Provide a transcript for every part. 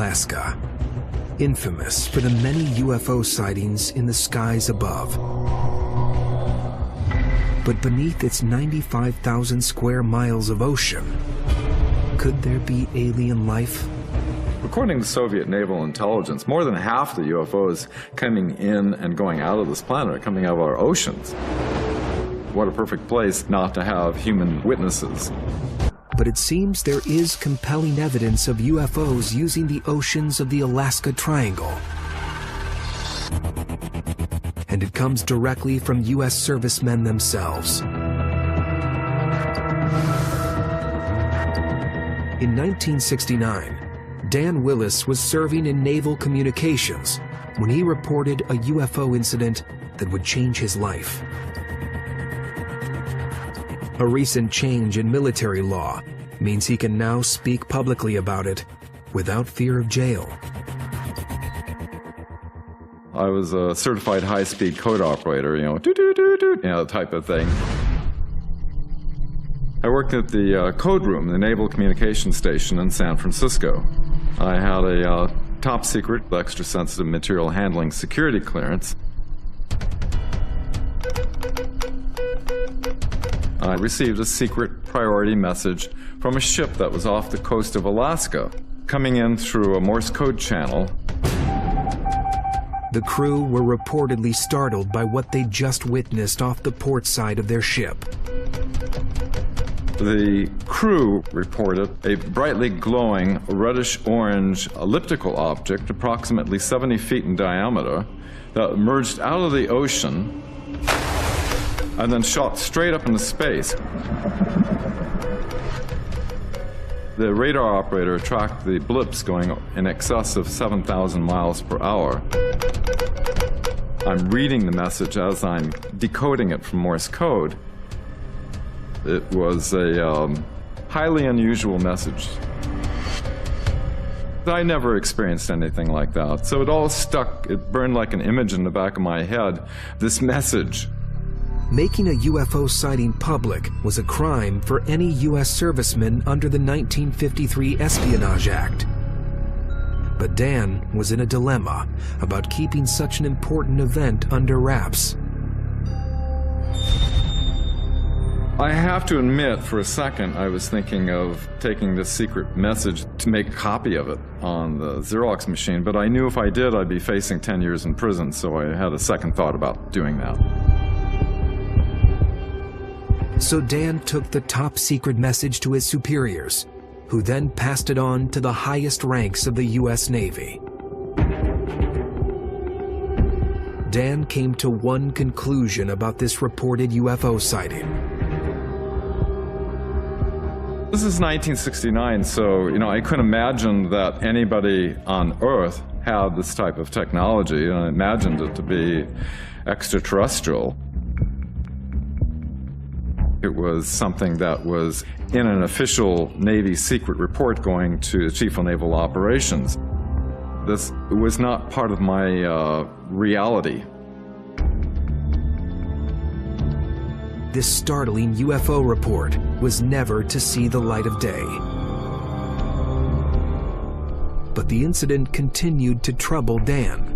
Alaska, infamous for the many UFO sightings in the skies above. But beneath its 95,000 square miles of ocean, could there be alien life? According to Soviet naval intelligence, more than half the UFOs coming in and going out of this planet are coming out of our oceans. What a perfect place not to have human witnesses. But it seems there is compelling evidence of UFOs using the oceans of the Alaska Triangle. And it comes directly from U.S. servicemen themselves. In 1969, Dan Willis was serving in naval communications when he reported a UFO incident that would change his life. A recent change in military law means he can now speak publicly about it without fear of jail. I was a certified high-speed code operator, type of thing. I worked at the code room, the Naval Communications Station in San Francisco. I had a top-secret, extra-sensitive material handling security clearance. I received a secret priority message from a ship that was off the coast of Alaska, coming in through a Morse code channel. The crew were reportedly startled by what they just witnessed off the port side of their ship. The crew reported a brightly glowing reddish-orange elliptical object approximately 70 feet in diameter that emerged out of the ocean and then shot straight up into space. The radar operator tracked the blips going in excess of 7,000 miles per hour. I'm reading the message as I'm decoding it from Morse code. It was a highly unusual message. I never experienced anything like that, so it all stuck, it burned like an image in the back of my head, this message. Making a UFO sighting public was a crime for any U.S. serviceman under the 1953 Espionage Act. But Dan was in a dilemma about keeping such an important event under wraps. I have to admit, for a second, I was thinking of taking this secret message to make a copy of it on the Xerox machine, but I knew if I did, I'd be facing 10 years in prison, so I had a second thought about doing that. So Dan took the top secret message to his superiors, who then passed it on to the highest ranks of the U.S. Navy. Dan came to one conclusion about this reported UFO sighting. This is 1969, so, I couldn't imagine that anybody on Earth had this type of technology, and I imagined it to be extraterrestrial. It was something that was in an official Navy secret report going to the Chief of Naval Operations. This was not part of my reality. This startling UFO report was never to see the light of day. But the incident continued to trouble Dan.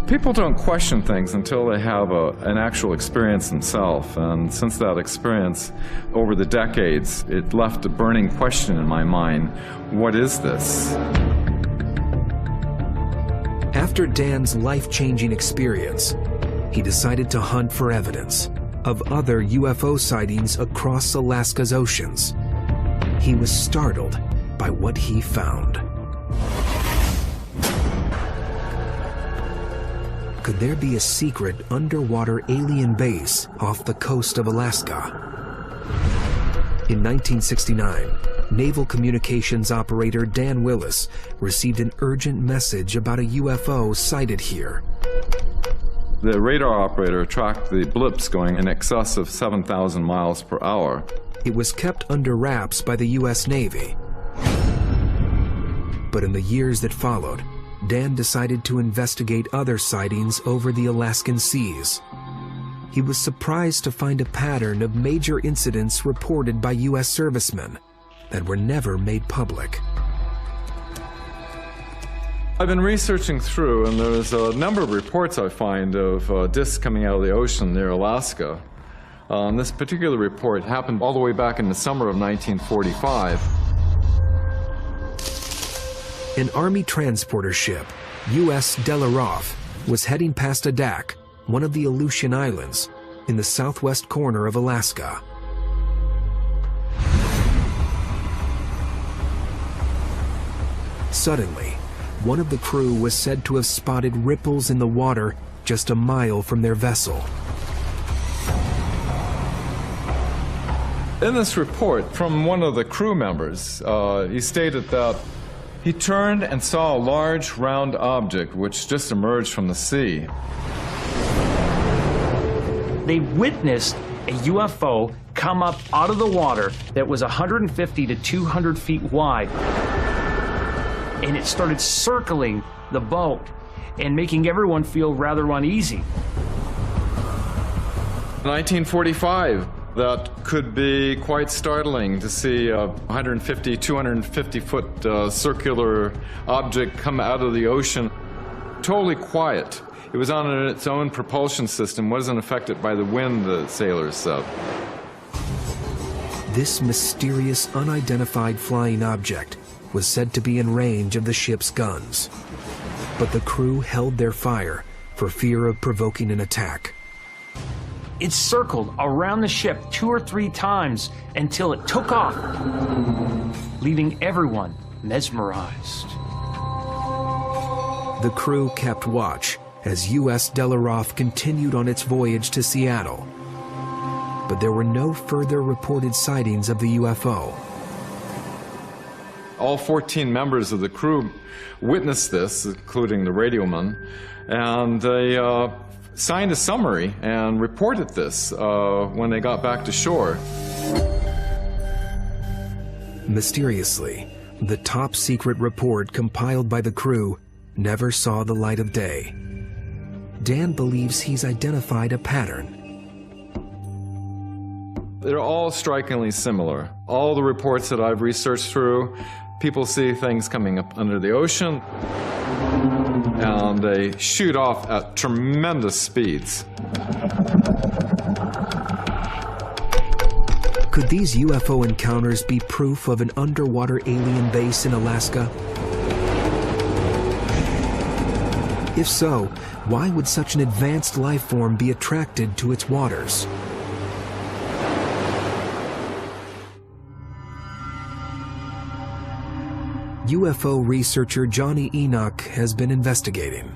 People don't question things until they have an actual experience themselves, and since that experience, over the decades, it left a burning question in my mind: what is this? After Dan's life-changing experience, he decided to hunt for evidence of other UFO sightings across Alaska's oceans. He was startled by what he found. Could there be a secret underwater alien base off the coast of Alaska? In 1969, naval communications operator Dan Willis received an urgent message about a UFO sighted here. The radar operator tracked the blips going in excess of 7,000 miles per hour. It was kept under wraps by the U.S. Navy. But in the years that followed, Dan decided to investigate other sightings over the Alaskan seas. He was surprised to find a pattern of major incidents reported by U.S. servicemen that were never made public. I've been researching through, and there's a number of reports I find of discs coming out of the ocean near Alaska. This particular report happened all the way back in the summer of 1945. An Army transporter ship, U.S. Delaroff, was heading past Adak, one of the Aleutian Islands, in the southwest corner of Alaska. Suddenly, one of the crew was said to have spotted ripples in the water just a mile from their vessel. In this report from one of the crew members, he stated that he turned and saw a large round object which just emerged from the sea. They witnessed a UFO come up out of the water that was 150 to 200 feet wide. And it started circling the boat and making everyone feel rather uneasy. 1945, that could be quite startling to see a 150, 250-foot circular object come out of the ocean. Totally quiet. It was on its own propulsion system, wasn't affected by the wind, the sailors said. This mysterious, unidentified flying object was said to be in range of the ship's guns. But the crew held their fire for fear of provoking an attack. It circled around the ship 2 or 3 times until it took off, leaving everyone mesmerized. The crew kept watch as U.S. Delaroff continued on its voyage to Seattle. But there were no further reported sightings of the UFO. All 14 members of the crew witnessed this, including the radioman, and they signed a summary and reported this when they got back to shore. Mysteriously, the top-secret report compiled by the crew never saw the light of day. Dan believes he's identified a pattern. They're all strikingly similar. All the reports that I've researched through, people see things coming up under the ocean, and they shoot off at tremendous speeds. Could these UFO encounters be proof of an underwater alien base in Alaska? If so, why would such an advanced life form be attracted to its waters? UFO researcher Johnny Enoch has been investigating.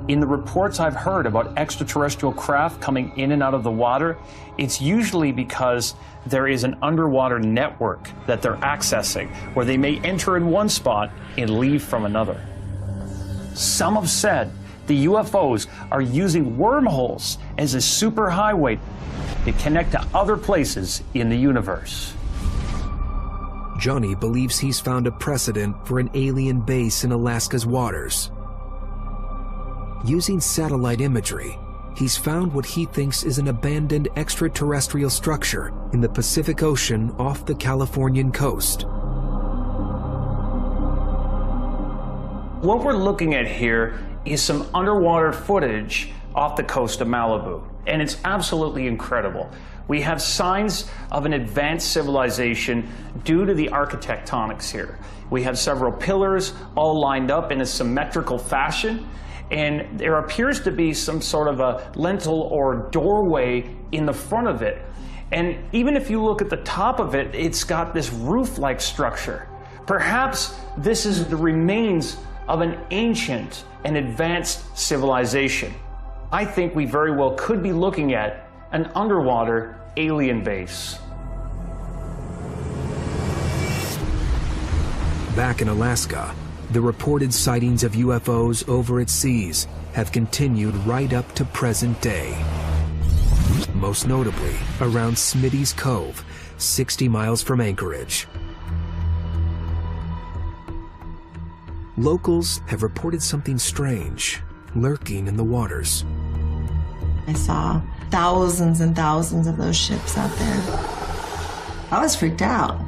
In the reports I've heard about extraterrestrial craft coming in and out of the water, it's usually because there is an underwater network that they're accessing, where they may enter in one spot and leave from another. Some have said the UFOs are using wormholes as a superhighway to connect to other places in the universe. Johnny believes he's found a precedent for an alien base in Alaska's waters. Using satellite imagery, he's found what he thinks is an abandoned extraterrestrial structure in the Pacific Ocean off the Californian coast. What we're looking at here is some underwater footage off the coast of Malibu, and it's absolutely incredible. We have signs of an advanced civilization due to the architectonics here. We have several pillars all lined up in a symmetrical fashion, and there appears to be some sort of a lintel or doorway in the front of it. And even if you look at the top of it, it's got this roof-like structure. Perhaps this is the remains of an ancient and advanced civilization. I think we very well could be looking at an underwater alien base. Back in Alaska, the reported sightings of UFOs over its seas have continued right up to present day. Most notably, around Smitty's Cove, 60 miles from Anchorage. Locals have reported something strange lurking in the waters. I saw thousands and thousands of those ships out there. I was freaked out.